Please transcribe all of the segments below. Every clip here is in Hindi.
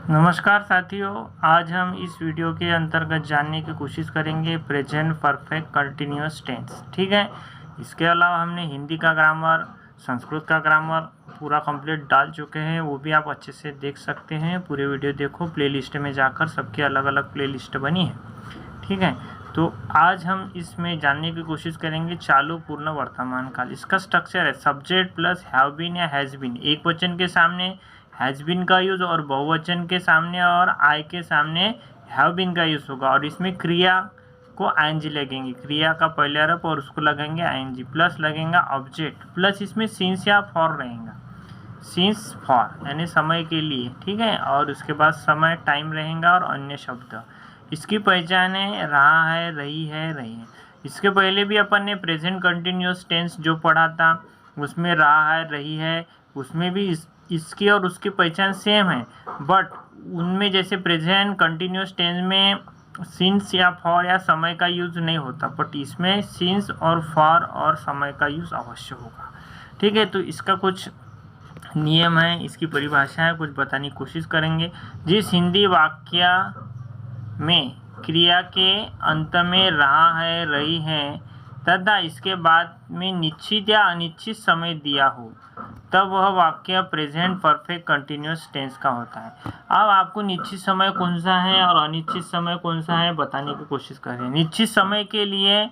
नमस्कार साथियों, आज हम इस वीडियो के अंतर्गत जानने की कोशिश करेंगे प्रेजेंट परफेक्ट कंटिन्यूअस टेंस। ठीक है, इसके अलावा हमने हिंदी का ग्रामर, संस्कृत का ग्रामर पूरा कंप्लीट डाल चुके हैं, वो भी आप अच्छे से देख सकते हैं। पूरे वीडियो देखो, प्लेलिस्ट में जाकर सबकी अलग अलग प्लेलिस्ट बनी है। ठीक है, तो आज हम इसमें जानने की कोशिश करेंगे चालू पूर्ण वर्तमान काल। इसका स्ट्रक्चर है सब्जेक्ट प्लस हैव बीन या हैज़ बीन। एक वचन के सामने हैज़ बीन का यूज़ और बहुवचन के सामने और आई के सामने हैव बीन का यूज़ होगा। और इसमें क्रिया को आईएनजी लगेंगे, क्रिया का पहले अरब और उसको लगेंगे आईएनजी, प्लस लगेगा ऑब्जेक्ट, प्लस इसमें सिंस या फॉर रहेगा, सिंस फॉर यानी समय के लिए। ठीक है, और उसके बाद समय टाइम रहेगा और अन्य शब्द। इसकी पहचान है रहा है, रही है, रही है। इसके पहले भी अपन ने प्रेजेंट कंटिन्यूअस टेंस जो पढ़ा था उसमें रहा है, रही है, उसमें भी इसकी और उसकी पहचान सेम है। बट उनमें जैसे प्रेजेंट कंटिन्यूअस टेंस में सिंस या फॉर या समय का यूज़ नहीं होता, बट इसमें सिंस और फॉर और समय का यूज़ अवश्य होगा। ठीक है, तो इसका कुछ नियम है, इसकी परिभाषा है, कुछ बताने की कोशिश करेंगे। जिस हिंदी वाक्य में क्रिया के अंत में रहा है, रही है तथा इसके बाद में निश्चित या अनिश्चित समय दिया हो, तब वह वाक्य प्रेजेंट परफेक्ट कंटिन्यूअस टेंस का होता है। अब आपको निश्चित समय कौन सा है और अनिश्चित समय कौन सा है बताने की कोशिश करें। निश्चित समय के लिए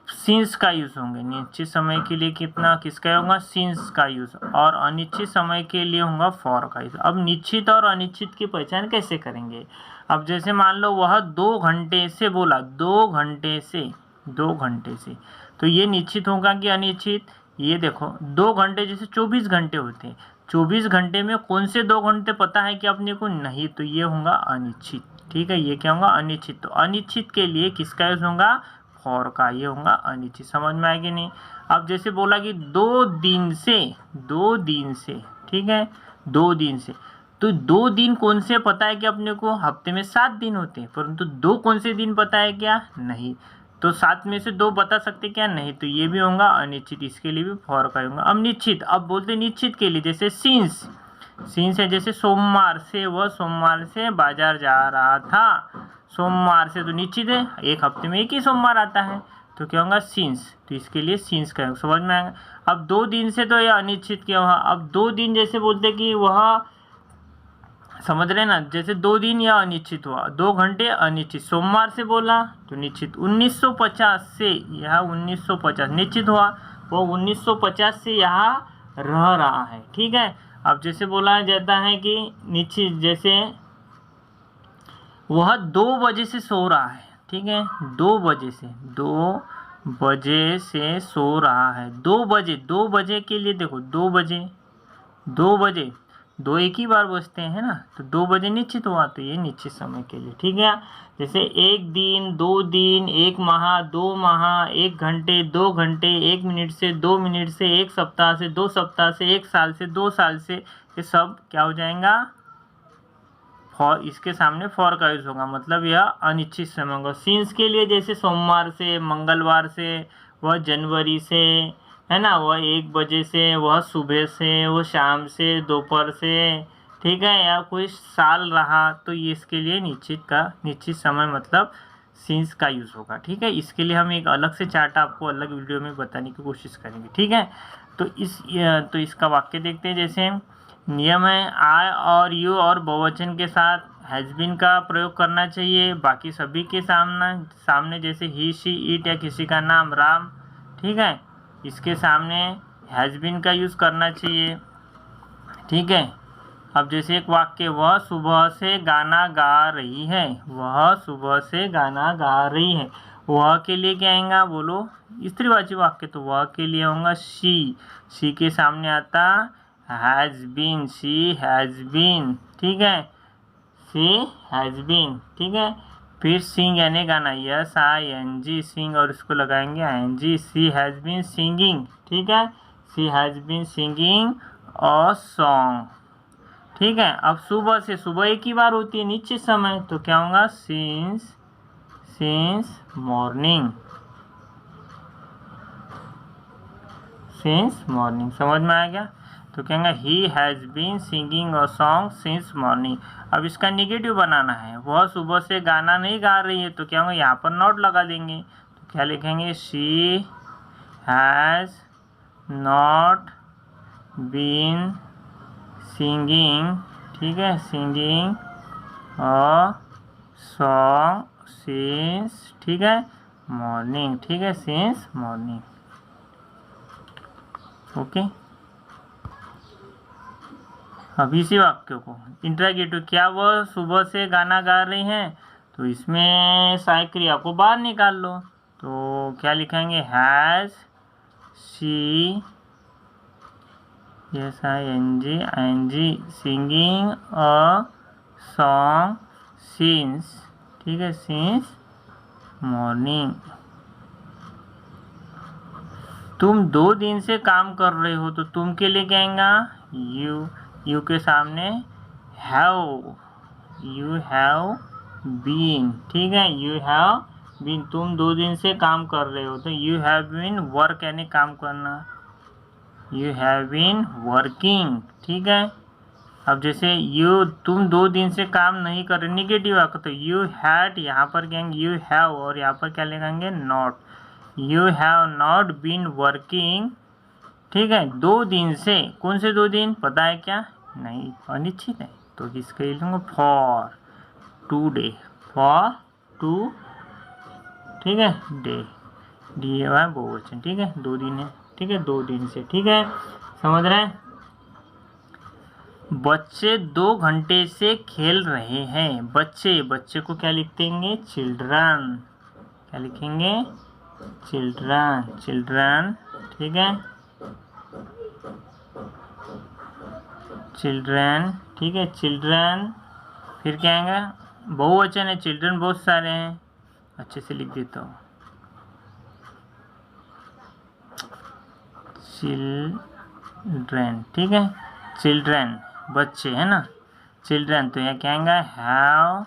सिंस का यूज़ होंगे, निश्चित समय के लिए किसका होगा, सिंस का यूज़, और अनिश्चित समय के लिए होगा फॉर का यूज़। अब निश्चित और अनिश्चित की पहचान कैसे करेंगे। अब जैसे मान लो वह 2 घंटे से बोला, 2 घंटे से, तो ये निश्चित होगा कि अनिश्चित। ये देखो 2 घंटे जैसे 24 घंटे होते हैं, 24 घंटे में कौन से 2 घंटे पता है कि अपने को नहीं, तो ये होगा अनिश्चित। ठीक है, ये क्या होगा, अनिश्चित। तो अनिश्चित के लिए किसका यूज़ होगा, फॉर का, ये होगा अनिश्चित। समझ में आएगी नहीं। अब जैसे बोला कि 2 दिन से, ठीक है, 2 दिन से, तो 2 दिन कौन से पता है कि अपने को, हफ्ते में 7 दिन होते हैं, परंतु 2 कौन से दिन पता है क्या, नहीं। तो 7 में से 2 बता सकते क्या, नहीं, तो ये भी होगा अनिश्चित। इसके लिए भी फॉर का होगा। अब निश्चित, अब बोलते निश्चित के लिए जैसे सिंस है, जैसे सोमवार से, वह सोमवार से बाजार जा रहा था, सोमवार से, तो निश्चित है, एक हफ्ते में एक ही सोमवार आता है, तो क्या होगा, सिंस। तो इसके लिए सिंस का समझ में आएगा। अब 2 दिन से तो यह अनिश्चित क्या हुआ। अब 2 दिन जैसे बोलते कि वह, समझ रहे ना, जैसे 2 दिन यह अनिश्चित हुआ, 2 घंटे अनिश्चित, सोमवार से बोला तो निश्चित। 1950 से, यह 1950 निश्चित हुआ, वो 1950 से यहाँ रह रहा है। ठीक है, अब जैसे बोला जाता है कि निश्चित, जैसे वह 2 बजे से सो रहा है। ठीक है, 2 बजे से सो रहा है। 2 बजे के लिए देखो, 2 बजे 2 एक ही बार बजते हैं ना, तो 2 बजे निश्चित हुआ, तो ये निश्चित समय के लिए। ठीक है, जैसे 1 दिन, 2 दिन, 1 माह, 2 माह, 1 घंटे, 2 घंटे, 1 मिनट से, 2 मिनट से, 1 सप्ताह से, 2 सप्ताह से, 1 साल से, 2 साल से, ये सब क्या हो जाएगा, फॉर। इसके सामने फॉर का यूज होगा, मतलब यह अनिश्चित समय होगा। सिंस के लिए जैसे सोमवार से, मंगलवार से, वह जनवरी से, है ना, वह 1 बजे से, वह सुबह से, वह शाम से, दोपहर से, ठीक है, या कोई साल रहा, तो ये इसके लिए निश्चित समय मतलब सिंस का यूज़ होगा। ठीक है, इसके लिए हम एक अलग से चार्ट आपको अलग वीडियो में बताने की कोशिश करेंगे। ठीक है, तो इसका वाक्य देखते हैं। जैसे नियम है, आई और यू और बहुवचन के साथ हैज़ बीन का प्रयोग करना चाहिए, बाकी सभी के सामने जैसे ही, शी, इट या किसी का नाम राम, ठीक है, इसके सामने हैज़ बीन का यूज़ करना चाहिए। ठीक है, अब जैसे एक वाक्य, वह सुबह से गाना गा रही है, वह सुबह से गाना गा रही है, वह के लिए क्या आएगा, बोलो, स्त्रीवाची वाक्य, तो वह के लिए होगा शी के सामने आता has been, she has been. ठीक है, शी हैज़ बीन। ठीक है, फिर सिंग यानी गाना, SING, सिंग, और इसको लगाएंगे ING, she has been singing. ठीक है, she has been singing a song. ठीक है, अब सुबह से, सुबह एक ही बार होती है निश्चित समय, तो क्या होगा, सिंस मॉर्निंग, समझ में आ गया। तो कहेंगे he has been singing a song since morning. अब इसका निगेटिव बनाना है, वह सुबह से गाना नहीं गा रही है, तो क्या होगा यहाँ पर नॉट लगा देंगे। तो क्या लिखेंगे, she has not been singing, ठीक है, सिंगिंग अ सॉन्ग सिंस, ठीक है, मॉर्निंग, ठीक है, सिंस मॉर्निंग। ओके, अब इसी वाक्य को इंट्रोगेटिव, क्या वह सुबह से गाना गा रही हैं, तो इसमें सहायक क्रिया को बाहर निकाल लो। तो क्या लिखेंगे, has she, yes I N G singing a song since, ठीक है, सिंस मॉर्निंग। तुम 2 दिन से काम कर रहे हो, तो तुम के लिए क्या आएगा, यू के सामने हैव, यू हैव बीन, ठीक है, यू हैव बीन, तुम 2 दिन से काम कर रहे हो, तो यू हैव बीन वर्क यानी काम करना, यू हैव बीन वर्किंग, ठीक है। अब जैसे तुम 2 दिन से काम नहीं कर रहे, निगेटिव आकर, तो यू हैड, यहाँ पर क्या यू हैव, और यहाँ पर क्या लिखेंगे, not, you have not been working, ठीक है, 2 दिन से, कौन से 2 दिन पता है क्या, नहीं, अनिश्चित है, तो किसके लिए लूँगा, फॉर 2 डे, फॉर 2, ठीक है, डे, डी ए वाई बहुवचन, ठीक है, 2 दिन है, ठीक है, 2 दिन से, ठीक है, समझ रहे हैं। बच्चे 2 घंटे से खेल रहे हैं, बच्चे को क्या लिखेंगे, चिल्ड्रन, क्या लिखेंगे, चिल्ड्रन, ठीक है, चिल्ड्रन, ठीक है, चिल्ड्रन, फिर क्या आएगा, बहुवचन है, चिल्ड्रन बहुत सारे हैं, अच्छे से लिख देता हूँ, चिल्ड्रन, ठीक है, चिल्ड्रन बच्चे है ना, चिल्ड्रन, तो यहाँ क्या आएगा, have,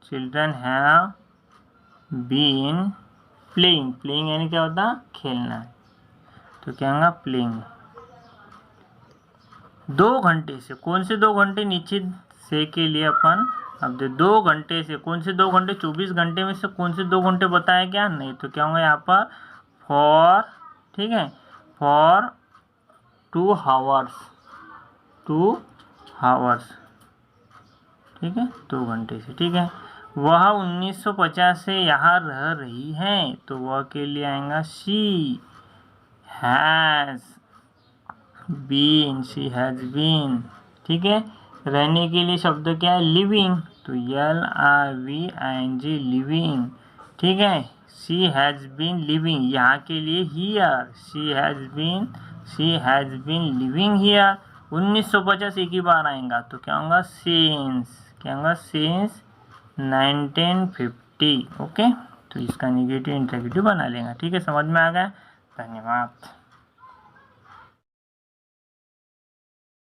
children have been playing, playing यानी क्या होता, खेलना, तो क्या आएगा, प्लेइंग। 2 घंटे से, कौन से 2 घंटे, निश्चित से के लिए अपन, अब 2 घंटे से, कौन से 2 घंटे, 24 घंटे में से कौन से 2 घंटे बताया क्या, नहीं, तो क्या होगा यहाँ पर फॉर, ठीक है, फॉर 2 आवर्स, ठीक है, 2 घंटे से, ठीक है। वह 1950 से यहाँ रह रही हैं, तो वह के लिए आएगा she has been, she has been, ठीक है। रहने के लिए शब्द क्या है, लिविंग, तो LIVING, लिविंग, ठीक है। शी हैज़ बीन लिविंग, यहाँ के लिए here, she has been living here. 1950 एक ही बार आएगा, तो क्या होगा, सिंस, क्या होगा, सिंस 1950, ओके। तो इसका निगेटिव इंट्रोगेटिव बना लेगा, ठीक है, समझ में आ गया, धन्यवाद।